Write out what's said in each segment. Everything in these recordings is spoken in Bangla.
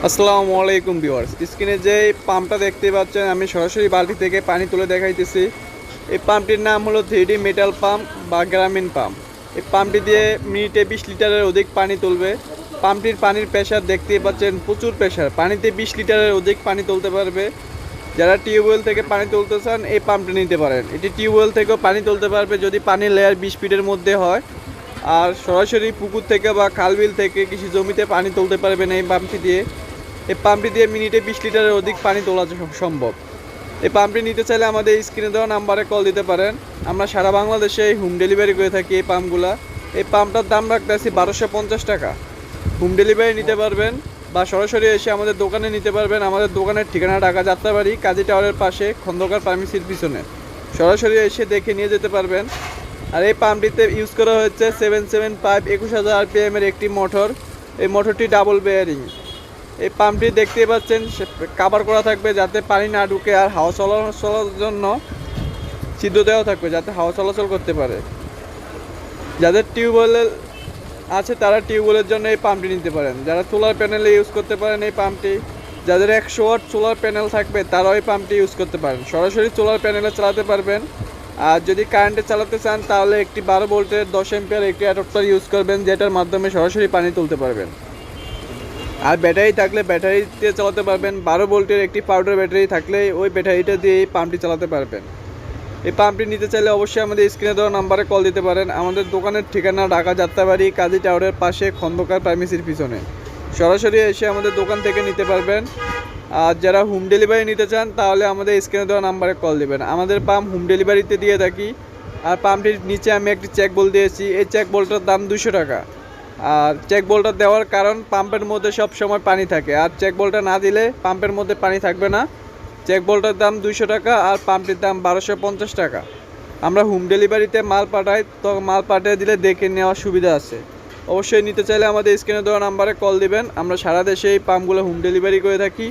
আসসালামু আলাইকুম ভিউয়ার্স, স্ক্রিনে যে পাম্পটা দেখতে পাচ্ছেন আমি সরাসরি বালতি থেকে পানি তুলে দেখাইতেছি। এই পাম্পটির নাম হলো 3D মেটাল পাম্প বা গ্রামীণ পাম্প। এই পাম্পটি দিয়ে মিনিটে 20 লিটারের অধিক পানি তুলবে। পাম্পটির পানির প্রেশার দেখতেই পাচ্ছেন, প্রচুর প্রেশার। পানিতে 20 লিটারের অধিক পানি তুলতে পারবে। যারা টিউবওয়েল থেকে পানি তুলতে চান এই পাম্পটি নিতে পারেন। এটি টিউবওয়েল থেকেও পানি তুলতে পারবে যদি পানির লেয়ার 20 ফিটের মধ্যে হয়। আর সরাসরি পুকুর থেকে বা খালবিল থেকে কৃষি জমিতে পানি তুলতে পারবেন এই পাম্পটি দিয়ে। এই পাম্পটি দিয়ে মিনিটে 20 লিটারের অধিক পানি তোলা সম্ভব। এই পাম্পটি নিতে চাইলে আমাদের স্ক্রিনে দেওয়া নাম্বারে কল দিতে পারেন। আমরা সারা বাংলাদেশে হোম ডেলিভারি করে থাকি এই পাম্পগুলা। এই পাম্পটার দাম রাখতেছি 1250 টাকা। হোম ডেলিভারি নিতে পারবেন বা সরাসরি এসে আমাদের দোকানে নিতে পারবেন। আমাদের দোকানের ঠিকানা ঢাকা যাত্রাবাড়ি কাজী টাওয়ারের পাশে খন্দকার ফার্মেসির পিছনে। সরাসরি এসে দেখে নিয়ে যেতে পারবেন। আর এই পাম্পটিতে ইউজ করা হচ্ছে 775 21000 RPM এর একটি মোটর। এই মোটরটি ডাবল বেয়ারিং। এই পাম্পটি দেখতেই পাচ্ছেন কাভার করা থাকবে যাতে পানি না ঢুকে, আর হাওয়া চলাচলের জন্য ছিদ্র দেওয়া থাকবে যাতে হাওয়া চলাচল করতে পারে। যাদের টিউবওয়েল আছে তারা টিউবওয়েলের জন্য এই পাম্পটি নিতে পারেন। যারা সোলার প্যানেলে ইউজ করতে পারেন এই পাম্পটি। যাদের 100 ওয়াট সোলার প্যানেল থাকবে তারাও এই পাম্পটি ইউজ করতে পারেন। সরাসরি সোলার প্যানেলে চালাতে পারবেন। আর যদি কারেন্টে চালাতে চান তাহলে একটি 12 ভোল্টের 10 অ্যাম্পিয়ার একটি অ্যাডাপ্টার ইউজ করবেন, যেটার মাধ্যমে সরাসরি পানি তুলতে পারবেন। আর ব্যাটারি থাকলে ব্যাটারিতে চালাতে পারবেন। 12 ভোল্টের একটি পাউডার ব্যাটারি থাকলে ওই ব্যাটারিটা দিয়ে এই পাম্পটি চালাতে পারবেন। এই পাম্পটি নিতে চাইলে অবশ্যই আমাদের স্ক্রিনে দেওয়া নাম্বারে কল দিতে পারেন। আমাদের দোকানের ঠিকানা ঢাকা যাত্রাবাড়ি কাজী টাওয়ারের পাশে খন্দকার ফার্মেসির পিছনে। সরাসরি এসে আমাদের দোকান থেকে নিতে পারবেন। আর যারা হোম ডেলিভারি নিতে চান তাহলে আমাদের স্ক্রিনে দেওয়া নাম্বারে কল দিবেন। আমাদের পাম্প হোম ডেলিভারিতে দিয়ে থাকি। আর পাম্পটির নিচে আমি একটি চেক বল দিয়েছি। এই চেক বলটার দাম 200 টাকা। আর চেক বলটা দেওয়ার কারণ পাম্পের মধ্যে সব সময় পানি থাকে, আর চেক বলটা না দিলে পাম্পের মধ্যে পানি থাকবে না। চেক বলটার দাম 200 টাকা আর পাম্পটির দাম 1250 টাকা। আমরা হোম ডেলিভারিতে মাল পাঠাই, তো মাল পাঠিয়ে দিলে দেখে নেওয়ার সুবিধা আছে। অবশ্যই নিতে চাইলে আমাদের স্ক্রিনে দেওয়া নাম্বারে কল দিবেন। আমরা সারা দেশে এই পাম্পগুলো হোম ডেলিভারি করে থাকি।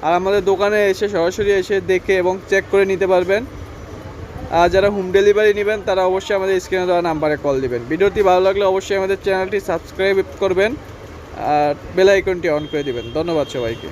আর আমাদের দোকানে এসে সরাসরি এসে দেখে এবং চেক করে নিতে পারবেন। আর যারা হোম ডেলিভারি নেবেন তারা অবশ্যই আমাদের স্ক্রিনে দেওয়া নাম্বারে কল দিবেন। ভিডিওটি ভালো লাগলে অবশ্যই আমাদের চ্যানেলটি সাবস্ক্রাইব করবেন আর বেল আইকনটি অন করে দিবেন। ধন্যবাদ সবাইকে।